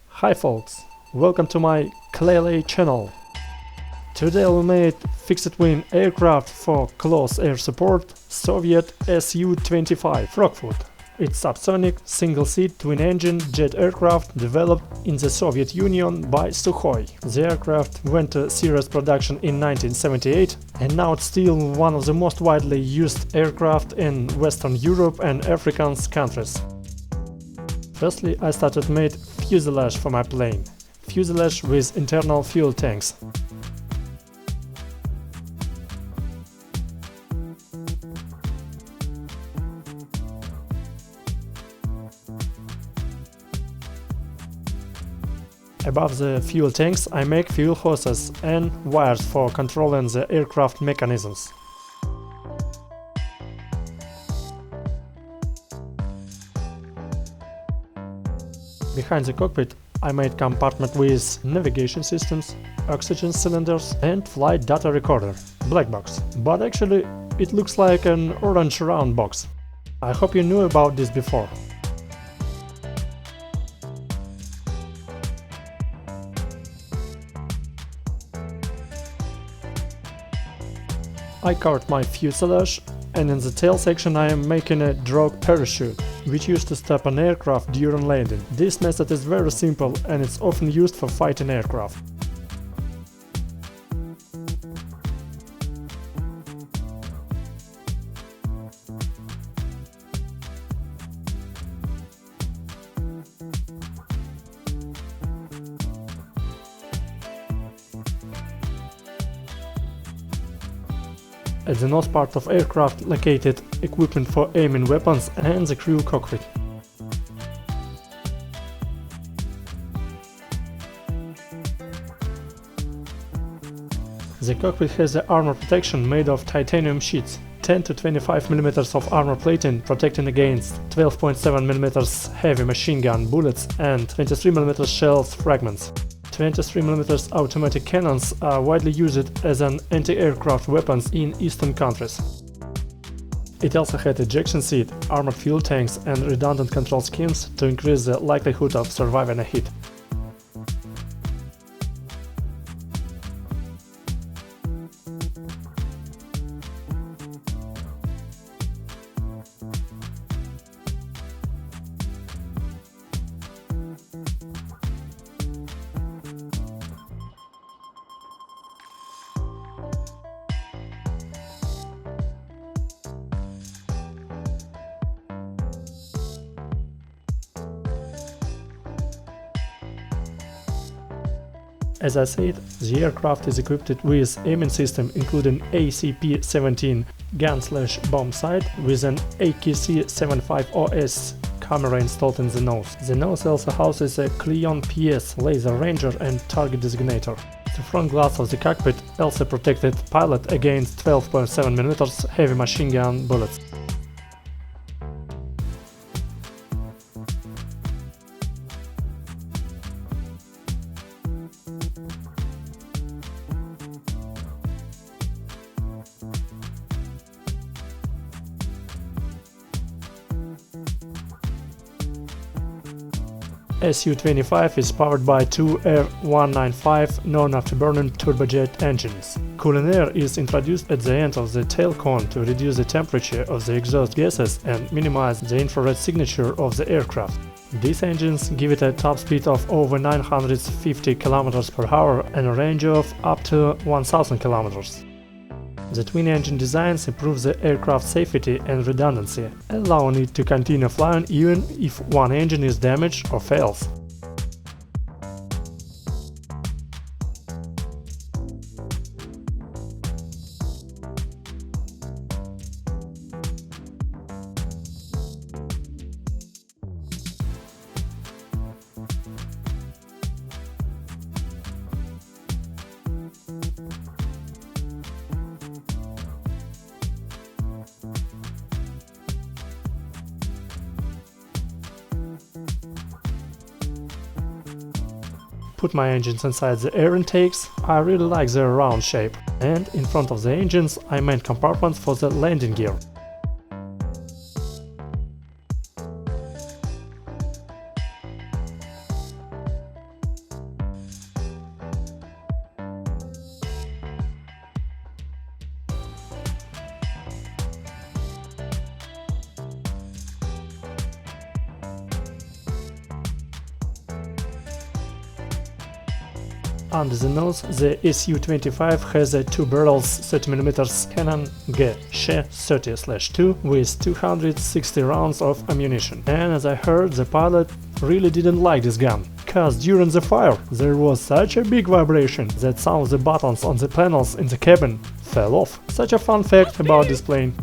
Hi folks, welcome to my Claylay channel. Today we made fixed-wing aircraft for close air support Soviet Su-25 Frogfoot. It's subsonic, single-seat, twin-engine jet aircraft developed in the Soviet Union by Sukhoi. The aircraft went to serious production in 1978 and now it's still one of the most widely used aircraft in Western Europe and African countries. Firstly, I started made fuselage for my plane. Fuselage with internal fuel tanks. Above the fuel tanks I make fuel hoses and wires for controlling the aircraft mechanisms. Behind the cockpit I made compartment with navigation systems, oxygen cylinders and flight data recorder, black box, but actually it looks like an orange round box. I hope you knew about this before. I covered my fuselage, and in the tail section I am making a drogue parachute, which used to stop an aircraft during landing. This method is very simple and it's often used for fighting aircraft. At the nose part of aircraft located equipment for aiming weapons and the crew cockpit. The cockpit has the armor protection made of titanium sheets, 10 to 25 mm of armor plating protecting against 12.7 mm heavy machine gun bullets and 23 mm shells fragments. 23 mm automatic cannons are widely used as an anti-aircraft weapons in eastern countries. It also had ejection seat, armored fuel tanks and redundant control schemes to increase the likelihood of surviving a hit. As I said, the aircraft is equipped with aiming system including ACP-17 gun/bomb sight with an AKC-75OS camera installed in the nose. The nose also houses a Cleon PS laser ranger and target designator. The front glass of the cockpit also protected pilot against 12.7 mm heavy machine gun bullets. Su-25 is powered by two R195 non-afterburning turbojet engines. Cooling air is introduced at the end of the tail cone to reduce the temperature of the exhaust gases and minimize the infrared signature of the aircraft. These engines give it a top speed of over 950 km per hour and a range of up to 1000 km. The twin-engine designs improve the aircraft safety and redundancy, allowing it to continue flying even if one engine is damaged or fails. Put my engines inside the air intakes. I really like their round shape. And in front of the engines I made compartments for the landing gear. Under the nose, the Su-25 has a 2 barrels 30mm cannon Ge-30/2 with 260 rounds of ammunition. And as I heard, the pilot really didn't like this gun, cause during the fire there was such a big vibration that some of the buttons on the panels in the cabin fell off. Such a fun fact about this plane.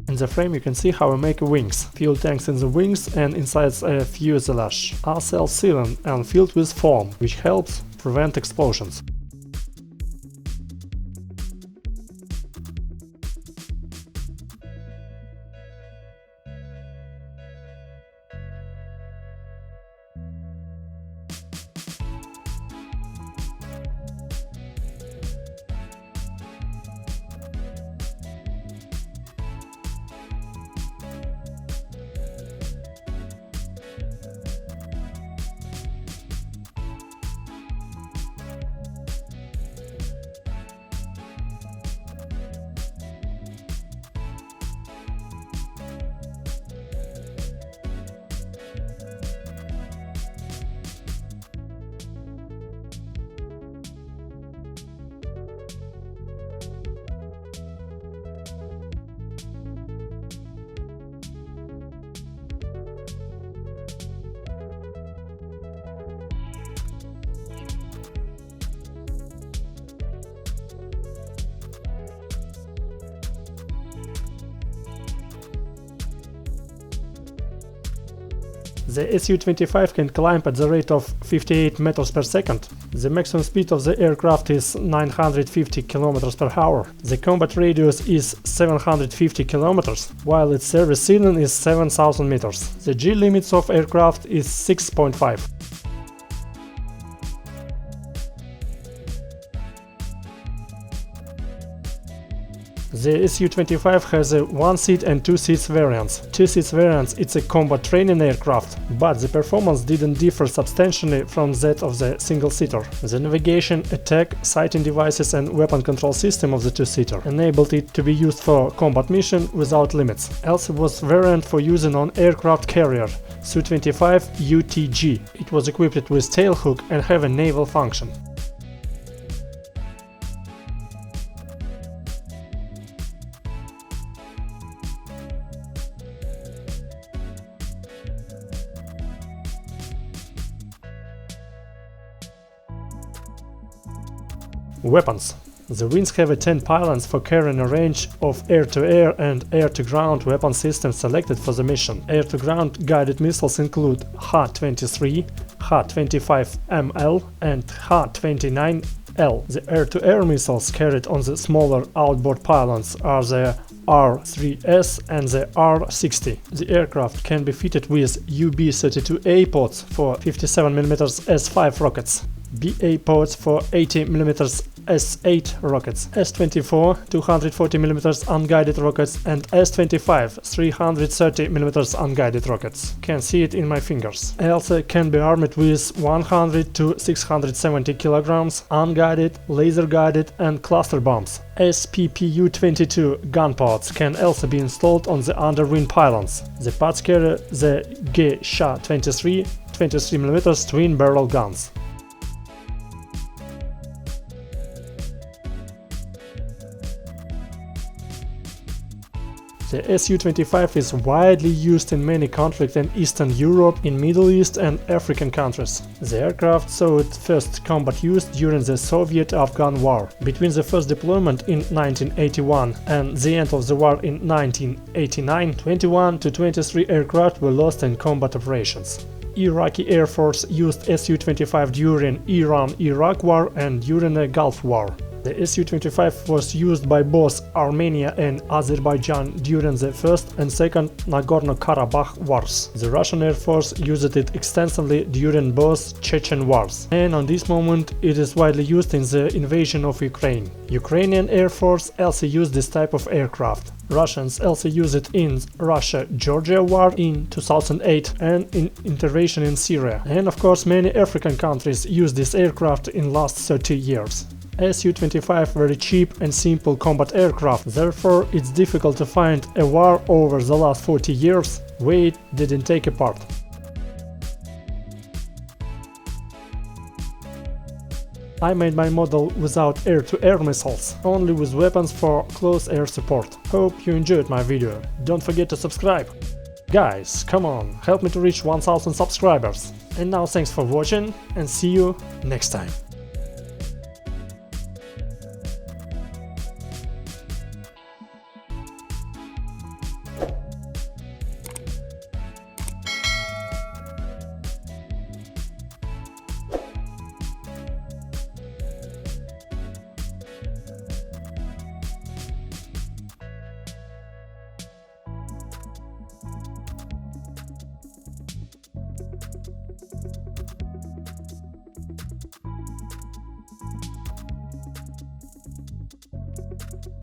In the frame you can see how I make wings. Fuel tanks in the wings and inside a fuselage are self-sealing and filled with foam, which helps prevent explosions. The Su-25 can climb at the rate of 58 meters per second. The maximum speed of the aircraft is 950 kilometers per hour. The combat radius is 750 kilometers, while its service ceiling is 7,000 meters. The G limits of aircraft is 6.5. The Su-25 has a 1-seat and 2-seat variants. 2-seat variants it's a combat training aircraft, but the performance didn't differ substantially from that of the single-seater. The navigation, attack, sighting devices and weapon control system of the 2-seater enabled it to be used for combat mission without limits. Else it was variant for using on aircraft carrier, Su-25 UTG. It was equipped with tailhook and have a naval function. Weapons. The wings have a 10 pylons for carrying a range of air-to-air and air-to-ground weapon systems selected for the mission. Air-to-ground guided missiles include Ha-23, Ha-25ML and Ha-29L. The air-to-air missiles carried on the smaller outboard pylons are the R-3S and the R-60. The aircraft can be fitted with UB-32A pods for 57mm S5 rockets, BA pods for 80mm S8 rockets, S24 240mm unguided rockets and S25 330mm unguided rockets. Can see it in my fingers. Also can be armed with 100 to 670 kilograms unguided, laser guided and cluster bombs. SPPU-22 gun pods can also be installed on the underwing pylons. The pods carry the Ge-23 23mm twin barrel guns. The Su-25 is widely used in many conflicts in Eastern Europe, in Middle East and African countries. The aircraft saw its first combat use during the Soviet-Afghan War. Between the first deployment in 1981 and the end of the war in 1989, 21 to 23 aircraft were lost in combat operations. Iraqi Air Force used Su-25 during Iran-Iraq War and during the Gulf War. The Su-25 was used by both Armenia and Azerbaijan during the First and Second Nagorno-Karabakh Wars. The Russian Air Force used it extensively during both Chechen Wars, and on this moment it is widely used in the invasion of Ukraine. Ukrainian Air Force also used this type of aircraft. Russians also used it in Russia-Georgia War in 2008 and in intervention in Syria. And of course many African countries used this aircraft in last 30 years. Su-25 very cheap and simple combat aircraft, therefore it's difficult to find a war over the last 40 years where it didn't take a part. I made my model without air-to-air missiles, only with weapons for close air support. Hope you enjoyed my video. Don't forget to subscribe. Guys, come on, help me to reach 1000 subscribers. And now thanks for watching and see you next time.